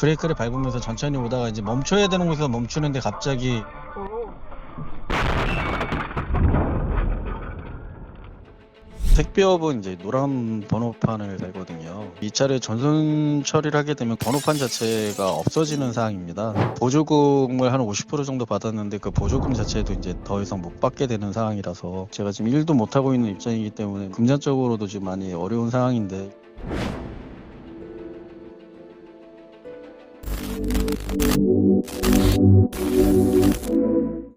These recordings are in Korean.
브레이크를 밟으면서 천천히 오다가 이제 멈춰야 되는 곳에서 멈추는데 갑자기 택배업은 이제 노란 번호판을 달거든요. 이 차를 전손 처리를 하게 되면 번호판 자체가 없어지는 상황입니다. 보조금을 한 50% 정도 받았는데 그 보조금 자체도 이제 더 이상 못 받게 되는 상황이라서 제가 지금 일도 못 하고 있는 입장이기 때문에 금전적으로도 좀 많이 어려운 상황인데.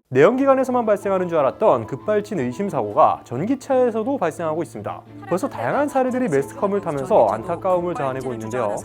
내연기관에서만 발생하는 줄 알았던 급발진 의심사고가 전기차에서도 발생하고 있습니다. 벌써 다양한 사례들이 매스컴을 타면서 안타까움을 자아내고 있는데요.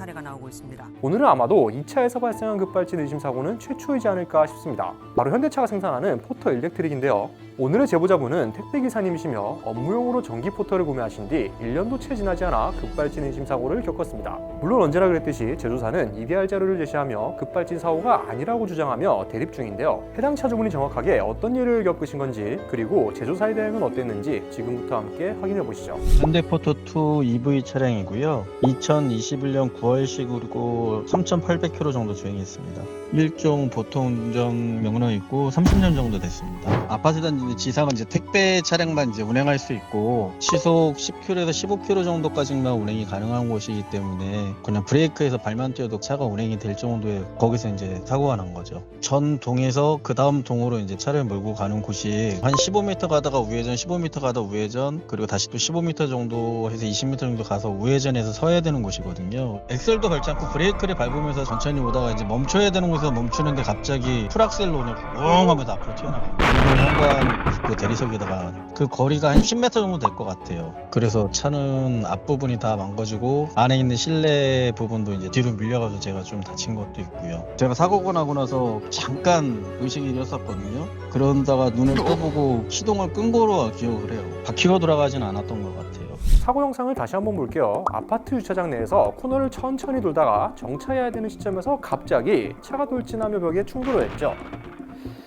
오늘은 아마도 이 차에서 발생한 급발진 의심사고는 최초이지 않을까 싶습니다. 바로 현대차가 생산하는 포터 일렉트릭인데요. 오늘의 제보자분은 택배기사님이시며 업무용으로 전기 포터를 구매하신 뒤 1년도 채 지나지 않아 급발진 의심 사고를 겪었습니다. 물론 언제나 그랬듯이 제조사는 EDR 자료를 제시하며 급발진 사고가 아니라고 주장하며 대립 중인데요. 해당 차주분이 정확하게 어떤 일을 겪으신 건지, 그리고 제조사의 대응은 어땠는지 지금부터 함께 확인해 보시죠. 현대포터2 EV 차량이고요. 2021년 9월식으로 3,800km 정도 주행했습니다. 일종 보통 운전 명령이 있고 30년 정도 됐습니다. 아파트 단지 지상은 이제 택배 차량만 이제 운행할 수 있고 시속 10km에서 15km 정도까지만 운행이 가능한 곳이기 때문에 그냥 브레이크에서 발만 떼어도 차가 운행이 될 정도의 거기서 이제 사고가 난 거죠. 전 동에서 그 다음 동으로 이제 차를 몰고 가는 곳이 한 15m 가다가 우회전, 15m 가다 우회전, 그리고 다시 또 15m 정도 해서 20m 정도 가서 우회전해서 서야 되는 곳이거든요. 엑셀도 밟지 않고 브레이크를 밟으면서 천천히 오다가 이제 멈춰야 되는 곳에서 멈추는데 갑자기 풀악셀로 그냥 웅 하면서 앞으로 튀어나가요. 현관 그 대리석에다가 그 거리가 한 10m 정도 될 것 같아요. 그래서 차는 앞부분이 다 망가지고 안에 있는 실내 부분도 이제 뒤로 밀려가지고 제가 좀 다친 것도 있고요. 제가 사고가 나고 나서 잠깐 의식이 잃었었거든요. 그러다가 눈을 떠보고 시동을 끈 거로 기억을 해요. 바퀴가 돌아가진 않았던 것 같아요. 사고 영상을 다시 한번 볼게요. 아파트 주차장 내에서 코너를 천천히 돌다가 정차해야 되는 시점에서 갑자기 차가 돌진하며 벽에 충돌을 했죠.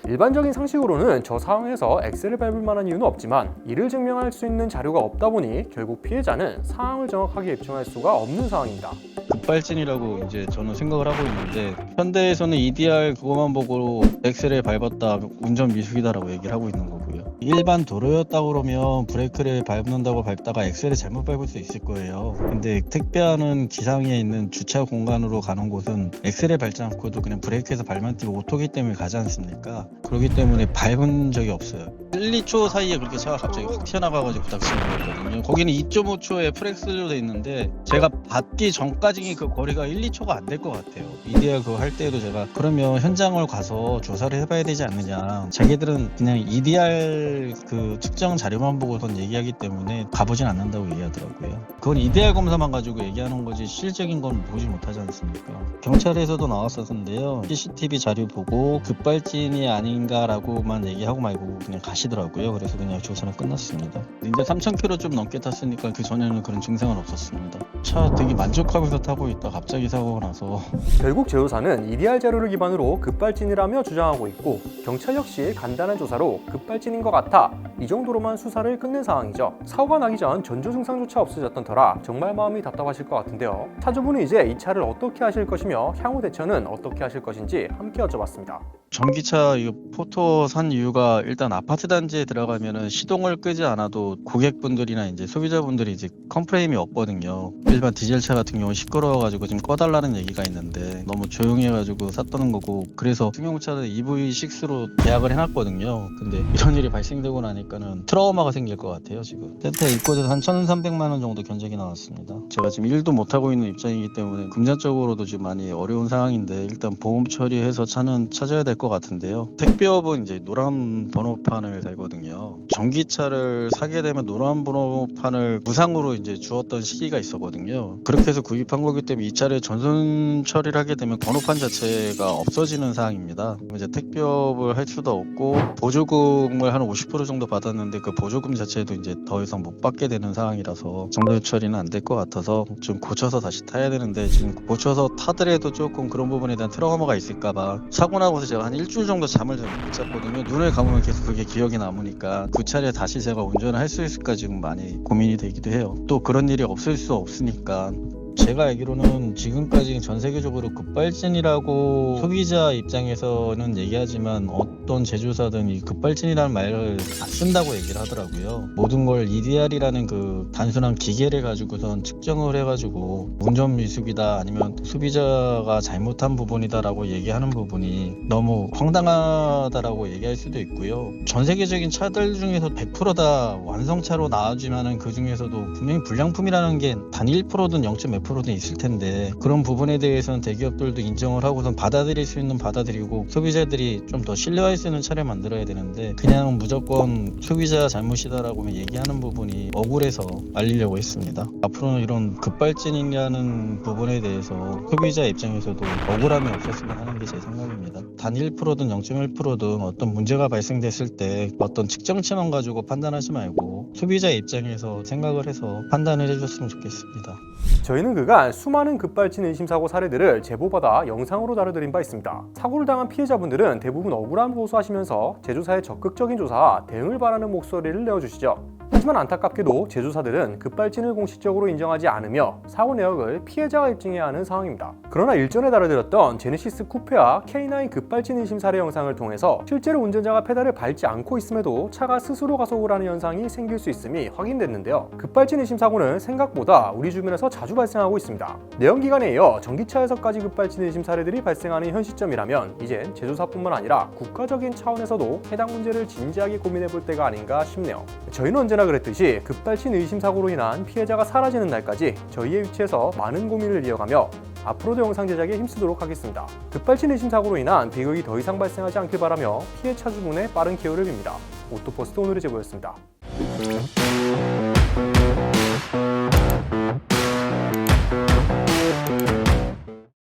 일반적인 상식으로는 저 상황에서 엑셀을 밟을 만한 이유는 없지만 이를 증명할 수 있는 자료가 없다 보니 결국 피해자는 상황을 정확하게 입증할 수가 없는 상황입니다. 급발진이라고 이제 저는 생각을 하고 있는데 현대에서는 EDR 그거만 보고 엑셀을 밟았다 운전 미숙이다라고 얘기를 하고 있는 거고요. 일반 도로였다 그러면 브레이크를 밟는다고 밟다가 엑셀을 잘못 밟을 수 있을 거예요. 근데 택배하는 지상에 있는 주차 공간으로 가는 곳은 엑셀을 밟지 않고도 그냥 브레이크에서 발만 띄고 오토기 때문에 가지 않습니까? 그렇기 때문에 밟은 적이 없어요. 1, 2초 사이에 그렇게 차가 갑자기 확 튀어나가가지고 부닥치는 거거든요. 거기는 2.5초에 프렉스로 돼 있는데 제가 받기 전까지 그 거리가 1, 2초가 안 될 것 같아요. EDR 그거 할 때에도 제가 그러면 현장을 가서 조사를 해봐야 되지 않느냐. 자기들은 그냥 EDR 그 측정 자료만 보고선 얘기하기 때문에 가보진 않는다고 얘기하더라고요. 그건 EDR 검사만 가지고 얘기하는 거지 실질적인 건 보지 못하지 않습니까? 경찰에서도 나왔었는데요. CCTV 자료 보고 급발진이 아닌가라고만 얘기하고 말고 그냥 가시더라고요. 그래서 그냥 조사는 끝났습니다. 이제 3,000km 좀 넘게 탔으니까 그 전에는 그런 증상은 없었습니다. 차 되게 만족하면서 타고 있다 갑자기 사고가 나서. 결국 제조사는 EDR 자료를 기반으로 급발진이라며 주장하고 있고 경찰 역시 간단한 조사로 급발진인 것 같아 이 정도로만 수사를 끝낸 상황이죠. 사고가 나기 전 전조 증상조차 없어졌던 터라 정말 마음이 답답하실 것 같은데요. 차주분은 이제 이 차를 어떻게 하실 것이며 향후 대처는 어떻게 하실 것인지 함께 여쭤봤습니다. 전기차 이거 포터 산 이유가 일단 아파트 단지에 들어가면은 시동을 끄지 않아도 고객분들이나 이제 소비자분들이 이제 컴플레인이 없거든요. 일반 디젤차 같은 경우 시끄러워가지고 좀 꺼달라는 얘기가 있는데 너무 조용해가지고 샀다는 거고, 그래서 승용차는 EV6로 계약을 해놨거든요. 근데 이런 일이 발생되고 나니까는 트라우마가 생길 것 같아요. 지금 센터에 입고돼서 한 1,300만 원 정도 견적이 나왔습니다. 제가 지금 일도 못 하고 있는 입장이기 때문에 금전적으로도 지금 많이 어려운 상황인데 일단 보험 처리해서 차는 찾아야 될 것 같은데요. 택배업은 이제 노란 번호판을 달거든요. 전기차를 사게 되면 노란 번호판을 무상으로 이제 주었던 시기가 있었거든요. 그렇게 해서 구입한 거기 때문에 이 차를 전손 처리를 하게 되면 번호판 자체가 없어지는 상황입니다. 이제 택배업을 할 수도 없고 보조금을 한 50% 정도 받았는데 그 보조금 자체도 이제 더 이상 못 받게 되는 상황이라서 정도 처리는 안 될 것 같아서 좀 고쳐서 다시 타야 되는데 지금 고쳐서 타더라도 조금 그런 부분에 대한 트라우마가 있을까봐 사고 나고서 제가 한 일주일 정도 잠을 못 잤거든요. 눈을 감으면 계속 그게 기억이 남으니까 그 차례 다시 제가 운전을 할 수 있을까 지금 많이 고민이 되기도 해요. 또 그런 일이 없을 수 없으니까 제가 알기로는 지금까지 전 세계적으로 급발진이라고 소비자 입장에서는 얘기하지만 어떤 제조사든 이 급발진이라는 말을 안 쓴다고 얘기를 하더라고요. 모든 걸 EDR이라는 그 단순한 기계를 가지고선 측정을 해가지고 운전 미숙이다 아니면 소비자가 잘못한 부분이다라고 얘기하는 부분이 너무 황당하다라고 얘기할 수도 있고요. 전 세계적인 차들 중에서 100%다 완성차로 나와주면은 그 중에서도 분명히 불량품이라는 게 단 1%든 0.몇%든 있을 텐데 그런 부분에 대해서는 대기업들도 인정을 하고선 받아들일 수 있는 받아들이고 소비자들이 좀 더 신뢰할 수 있는 차를 만들어야 되는데 그냥 무조건 소비자 잘못이다라고 얘기하는 부분이 억울해서 알리려고 했습니다. 앞으로는 이런 급발진이라는 부분에 대해서 소비자 입장에서도 억울함이 없었으면 하는 게 제 생각입니다. 단 1%든 0.1%든 어떤 문제가 발생됐을 때 어떤 측정치만 가지고 판단하지 말고 소비자 입장에서 생각을 해서 판단을 해줬으면 좋겠습니다. 저희는 그간 수많은 급발진 의심사고 사례들을 제보받아 영상으로 다뤄드린 바 있습니다. 사고를 당한 피해자분들은 대부분 억울함을 호소하시면서 제조사의 적극적인 조사와 대응을 바라는 목소리를 내어주시죠. 하지만 안타깝게도 제조사들은 급발진을 공식적으로 인정하지 않으며 사고 내역을 피해자가 입증해야 하는 상황입니다. 그러나 일전에 다뤄드렸던 제네시스 쿠페와 K9 급발진 의심 사례 영상을 통해서 실제로 운전자가 페달을 밟지 않고 있음에도 차가 스스로 가속을 하는 현상이 생길 수 있음이 확인됐는데요. 급발진 의심 사고는 생각보다 우리 주변에서 자주 발생하고 있습니다. 내연기관에 이어 전기차에서까지 급발진 의심 사례들이 발생하는 현 시점이라면 이젠 제조사뿐만 아니라 국가적인 차원에서도 해당 문제를 진지하게 고민해 볼 때가 아닌가 싶네요. 저희는 언제나 그랬듯이 급발진 의심 사고로 인한 피해자가 사라지는 날까지 저희의 위치에서 많은 고민을 이어가며 앞으로도 영상 제작에 힘쓰도록 하겠습니다. 급발진 의심 사고로 인한 비극이 더 이상 발생하지 않길 바라며 피해 차주분의 빠른 케어를 빕니다. 오토퍼스트 오늘의 제보였습니다.